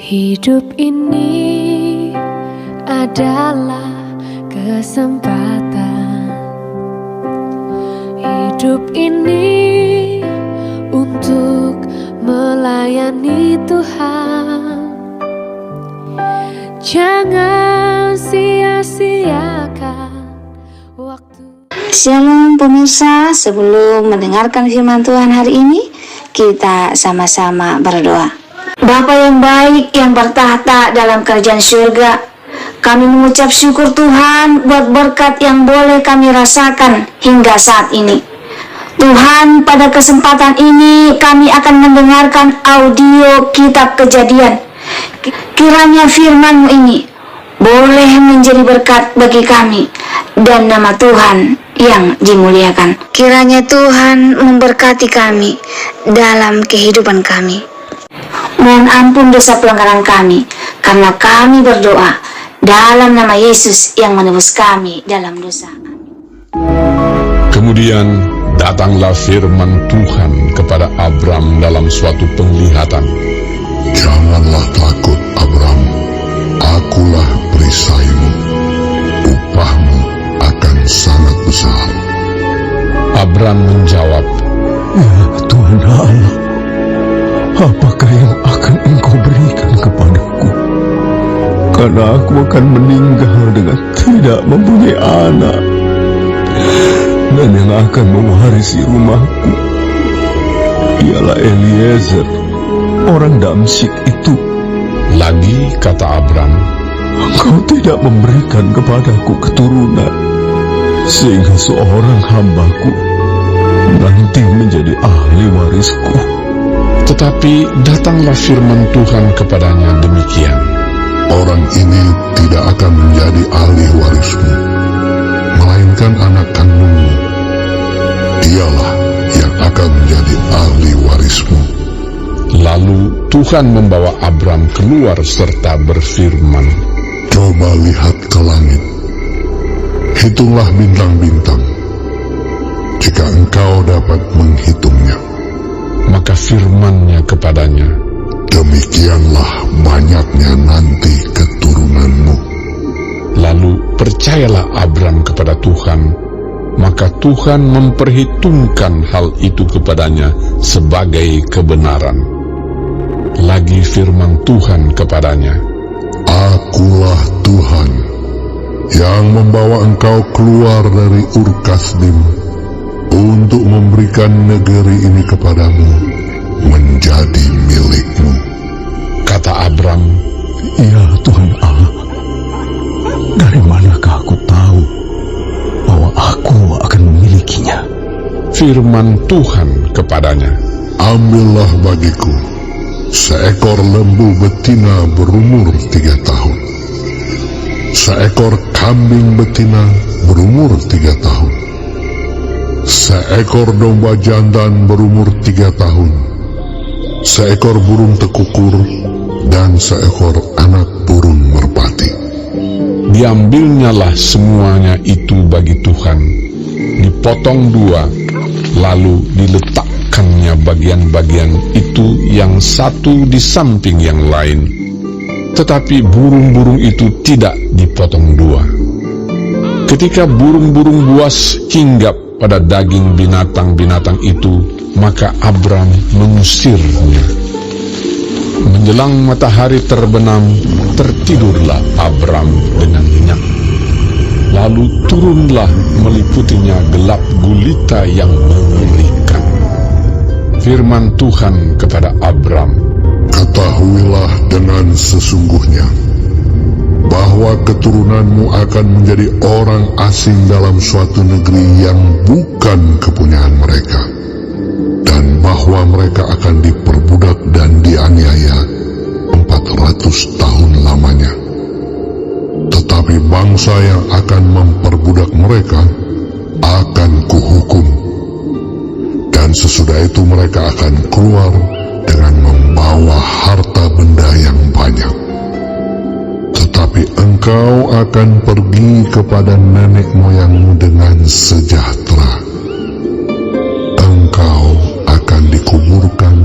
Hidup ini adalah kesempatan. Hidup ini untuk melayani Tuhan. Jangan sia-siakan waktu. Shalom pemirsa, sebelum mendengarkan firman Tuhan hari ini, kita sama-sama berdoa. Bapa yang baik yang bertahta dalam kerajaan surga, kami mengucap syukur Tuhan buat berkat yang boleh kami rasakan hingga saat ini. Tuhan, pada kesempatan ini kami akan mendengarkan audio kitab Kejadian. Kiranya firman-Mu ini boleh menjadi berkat bagi kami dan nama Tuhan yang dimuliakan. Kiranya Tuhan memberkati kami dalam kehidupan kami. Mohon ampun dosa pelanggaran kami, karena kami berdoa dalam nama Yesus yang menebus kami dalam dosa. Kemudian datanglah firman Tuhan kepada Abram dalam suatu penglihatan. Janganlah takut, Abram. Akulah perisaimu. Upahmu akan sangat besar. Abram menjawab, "Ya Tuhan Allah, apakah yang akan Engkau berikan kepadaku? Karena aku akan meninggal dengan tidak mempunyai anak, dan yang akan mewarisi rumahku ialah Eliezer, orang Damsyik itu." Lagi kata Abram, "Engkau tidak memberikan kepadaku keturunan, sehingga seorang hambaku nanti menjadi ahli warisku." Tetapi datanglah firman Tuhan kepadanya demikian, Orang ini tidak akan menjadi ahli warismu, melainkan anak kandungmu. Dialah yang akan menjadi ahli warismu. Lalu Tuhan membawa Abram keluar serta berfirman, Coba lihat ke langit, hitunglah bintang-bintang, jika engkau dapat menghitungnya. Maka firman-Nya kepadanya, Demikianlah banyaknya nanti keturunanmu. Lalu percayalah Abram kepada Tuhan, maka Tuhan memperhitungkan hal itu kepadanya sebagai kebenaran. Lagi firman Tuhan kepadanya, Akulah Tuhan yang membawa engkau keluar dari Ur Kasdim untuk memberikan negeri ini kepadamu menjadi milikmu. Kata Abram, "Ya Tuhan Allah, dari manakah aku tahu bahwa aku akan memilikinya?" firman Tuhan kepadanya, Ambillah bagiku seekor lembu betina berumur 3 tahun, seekor kambing betina berumur 3 tahun, seekor domba jantan berumur 3 tahun, seekor burung tekukur, dan seekor anak burung merpati. Diambilnyalah semuanya itu bagi Tuhan, dipotong 2, lalu diletakkannya bagian-bagian itu yang satu di samping yang lain. Tetapi burung-burung itu tidak dipotong 2. Ketika burung-burung buas hinggap pada daging binatang-binatang itu, maka Abram mengusirnya. Menjelang matahari terbenam, tertidurlah Abram dengan nyenyak. Lalu turunlah meliputinya gelap gulita yang mengerikan. Firman Tuhan kepada Abram, Ketahuilah dengan sesungguhnya bahwa keturunanmu akan menjadi orang asing dalam suatu negeri yang bukan kepunyaan mereka, dan bahwa mereka akan diperbudak dan dianiaya 400 tahun lamanya. Tetapi bangsa yang akan memperbudak mereka akan kuhukum, dan sesudah itu mereka akan keluar dengan membawa harta benda yang banyak. Tetapi engkau akan pergi kepada nenek moyangmu dengan sejahtera. Engkau akan dikuburkan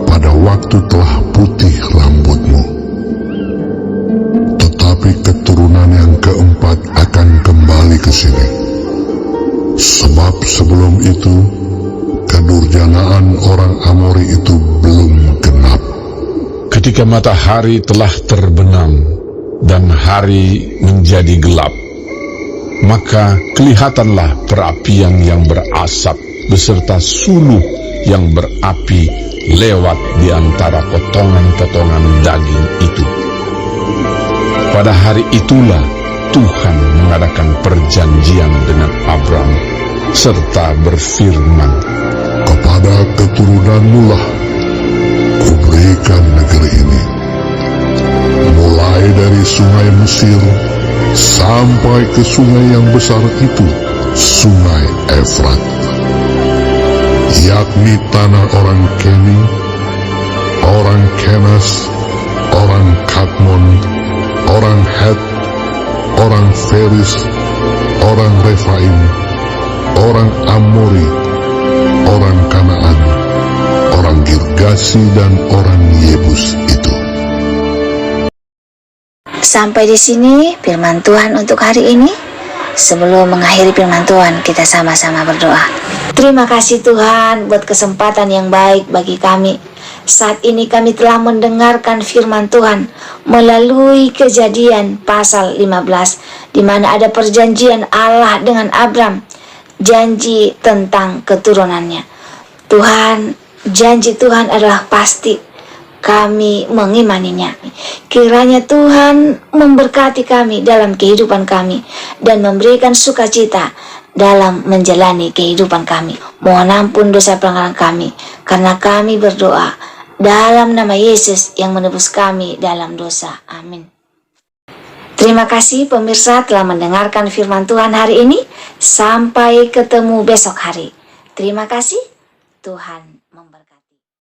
pada waktu telah putih rambutmu. itu, kedurjanaan orang Amori itu belum genap. Ketika matahari telah terbenam dan hari menjadi gelap, maka kelihatanlah perapian yang berasap beserta suluh yang berapi lewat di antara potongan-potongan daging itu. Pada hari itulah Tuhan mengadakan perjanjian dengan Abram serta berfirman, Kepada keturunanmu lah kuberikan negeri ini, mulai dari sungai Mesir sampai ke sungai yang besar itu, sungai Efrat, yakni tanah orang Keni, orang Kenas, orang Kadmon, orang Het, orang Feris, orang Refaim, orang Amori, orang Kanaan, orang Girgasi, dan orang Yebus itu. Sampai di sini firman Tuhan untuk hari ini. Sebelum mengakhiri firman Tuhan, kita sama-sama berdoa. Terima kasih Tuhan buat kesempatan yang baik bagi kami. Saat ini kami telah mendengarkan firman Tuhan melalui Kejadian pasal 15, di mana ada perjanjian Allah dengan Abram, janji tentang keturunannya. Tuhan, janji Tuhan adalah pasti. Kami mengimaninya. Kiranya Tuhan memberkati kami dalam kehidupan kami dan memberikan sukacita dalam menjalani kehidupan kami. Mohon ampun dosa pelanggaran kami, karena kami berdoa dalam nama Yesus yang menebus kami dalam dosa. Amin. Terima kasih pemirsa telah mendengarkan firman Tuhan hari ini. Sampai ketemu besok hari. Terima kasih. Tuhan memberkati.